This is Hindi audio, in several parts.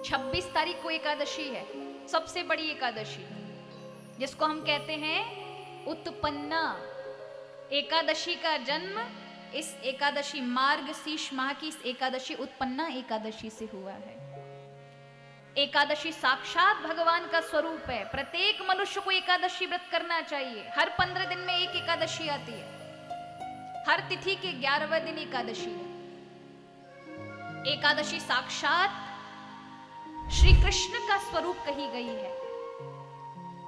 26 तारीख को एकादशी है, सबसे बड़ी एकादशी, जिसको हम कहते हैं उत्पन्ना। एकादशी का जन्म इस एकादशी मार्गशीर्ष माह की इस एकादशी उत्पन्ना एकादशी से हुआ है। एकादशी साक्षात भगवान का स्वरूप है। प्रत्येक मनुष्य को एकादशी व्रत करना चाहिए। हर 15 दिन में एक एकादशी आती है, हर तिथि के 11वें दिन एकादशी है। एकादशी साक्षात श्री कृष्ण का स्वरूप कही गई है।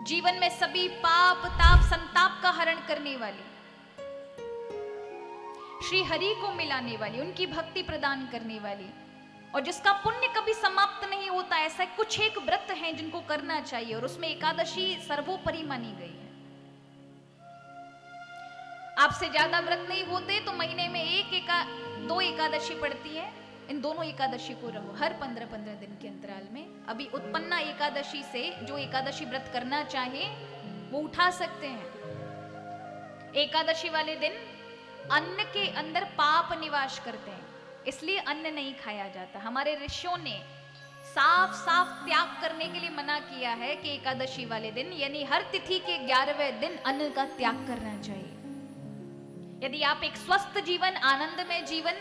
जीवन में सभी पाप ताप संताप का हरण करने वाली, श्री हरि को मिलाने वाली, उनकी भक्ति प्रदान करने वाली, और जिसका पुण्य कभी समाप्त नहीं होता, ऐसा कुछ एक व्रत हैं जिनको करना चाहिए, और उसमें एकादशी सर्वोपरि मानी गई है। आपसे ज्यादा व्रत नहीं होते तो महीने में दो एकादशी पड़ती है, इन दोनों एकादशी को रहो हर 15-15 दिन के अंतराल में। अभी उत्पन्ना एकादशी से जो एकादशी व्रत करना चाहे वो उठा सकते हैं। एकादशी वाले दिन अन्न के अंदर पाप निवास करते हैं, इसलिए अन्न नहीं खाया जाता। हमारे ऋषियों ने साफ साफ त्याग करने के लिए मना किया है कि एकादशी वाले दिन यानी हर तिथि के 11वें दिन अन्न का त्याग करना चाहिए। यदि आप एक स्वस्थ जीवन, आनंदमय जीवन,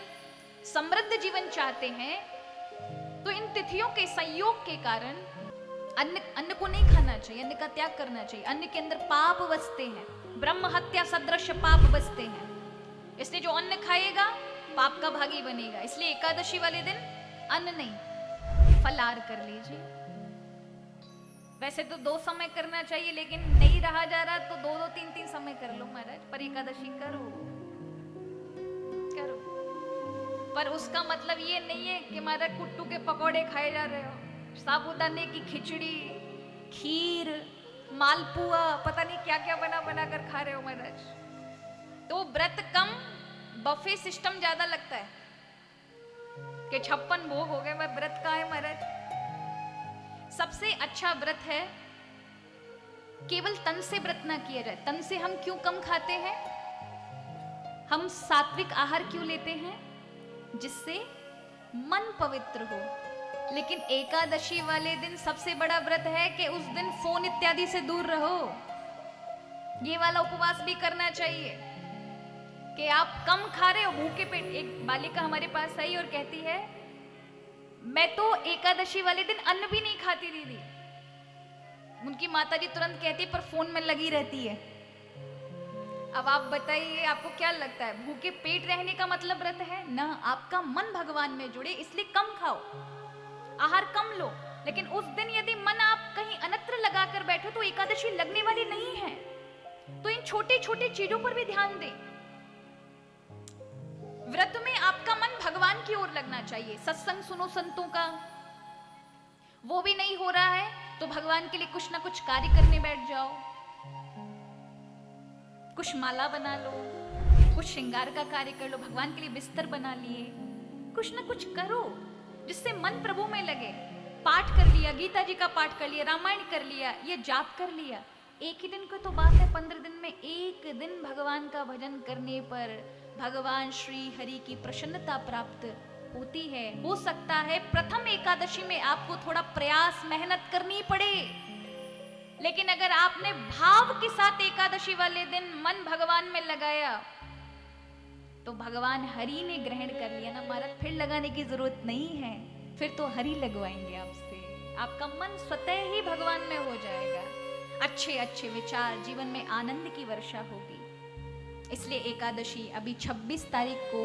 समृद्ध जीवन चाहते हैं तो इन तिथियों के संयोग के कारण अन्न को नहीं खाना चाहिए, अन्न का त्याग करना चाहिए। अन्न के अंदर पाप बसते हैं, ब्रह्म हत्या सदृश पाप बसते हैं, इसलिए जो अन्न खाएगा पाप का भागी बनेगा। इसलिए एकादशी वाले दिन अन्न नहीं, फलाहार कर लीजिए। वैसे तो 2 समय करना चाहिए, लेकिन नहीं रहा जा रहा तो 2-2, 3-3 समय कर लो महाराज, पर एकादशी करो। पर उसका मतलब ये नहीं है कि महाराज कुट्टू के पकौड़े खाए जा रहे हो, साबूदाने की खिचड़ी, खीर, मालपुआ, पता नहीं क्या क्या बना बना कर खा रहे हो महाराज। तो व्रत कम, बफे सिस्टम ज्यादा लगता है कि 56 भोग हो गए, मैं व्रत कहाँ है महाराज। सबसे अच्छा व्रत है केवल तन से व्रत ना किया जाए। तन से हम क्यों कम खाते हैं, हम सात्विक आहार क्यों लेते हैं, जिससे मन पवित्र हो। लेकिन एकादशी वाले दिन सबसे बड़ा व्रत है कि उस दिन फोन इत्यादि से दूर रहो। ये वाला उपवास भी करना चाहिए कि आप कम खा रहे हो, भूखे पेट। एक बालिका हमारे पास आई और कहती है मैं तो एकादशी वाले दिन अन्न भी नहीं खाती दीदी। उनकी माताजी तुरंत कहती पर फोन में लगी रहती है। अब आप बताइए आपको क्या लगता है, भूखे पेट रहने का मतलब व्रत है ना? आपका मन भगवान में जुड़े इसलिए कम खाओ, आहार कम लो। लेकिन उस दिन यदि मन आप कहीं अन्यत्र लगा कर बैठो तो एकादशी लगने वाली नहीं है। तो इन छोटे छोटे चीजों पर भी ध्यान दें। व्रत में आपका मन भगवान की ओर लगना चाहिए। सत्संग सुनो संतों का, वो भी नहीं हो रहा है तो भगवान के लिए कुछ ना कुछ कार्य करने बैठ जाओ। कुछ माला बना लो, कुछ श्रृंगार का कार्य कर लो, भगवान के लिए बिस्तर बना लिए, कुछ ना कुछ करो जिससे मन प्रभु में लगे। पाठ कर लिया, गीता जी का पाठ कर लिया, रामायण कर लिया, ये जाप कर लिया। एक ही दिन को तो बात है, 15 दिन में एक दिन भगवान का भजन करने पर भगवान श्री हरि की प्रसन्नता प्राप्त होती है। हो सकता है प्रथम एकादशी में आपको थोड़ा प्रयास मेहनत करनी पड़े, लेकिन अगर आपने भाव के साथ एकादशी वाले दिन मन भगवान में लगाया तो भगवान हरि ने ग्रहण कर लिया ना महाराज, फिर लगाने की जरूरत नहीं है। फिर तो हरि लगवाएंगे आपसे, आपका मन स्वतः ही भगवान में हो जाएगा। अच्छे अच्छे विचार, जीवन में आनंद की वर्षा होगी। इसलिए एकादशी अभी 26 तारीख को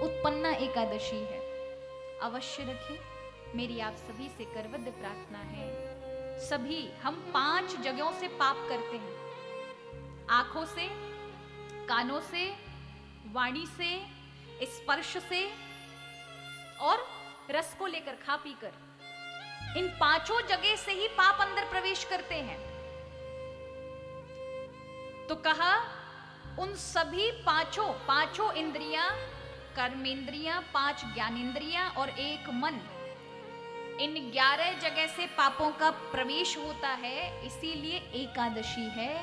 उत्पन्ना एकादशी है, अवश्य रखें। मेरी आप सभी से करवद्ध प्रार्थना है, सभी हम 5 जगहों से पाप करते हैं। आंखों से, कानों से, वाणी से, स्पर्श से और रस को लेकर खा पी कर। इन 5 जगह से ही पाप अंदर प्रवेश करते हैं। तो कहा उन सभी पांचों इंद्रियां, कर्मेंद्रियां, 5 ज्ञानेंद्रियां और 1 मन, इन 11 जगह से पापों का प्रवेश होता है। इसीलिए एकादशी है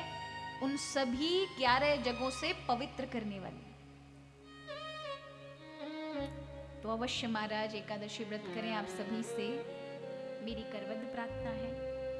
उन सभी 11 जगहों से पवित्र करने वाली। तो अवश्य महाराज एकादशी व्रत करें आप सभी से। प्रार्थना है।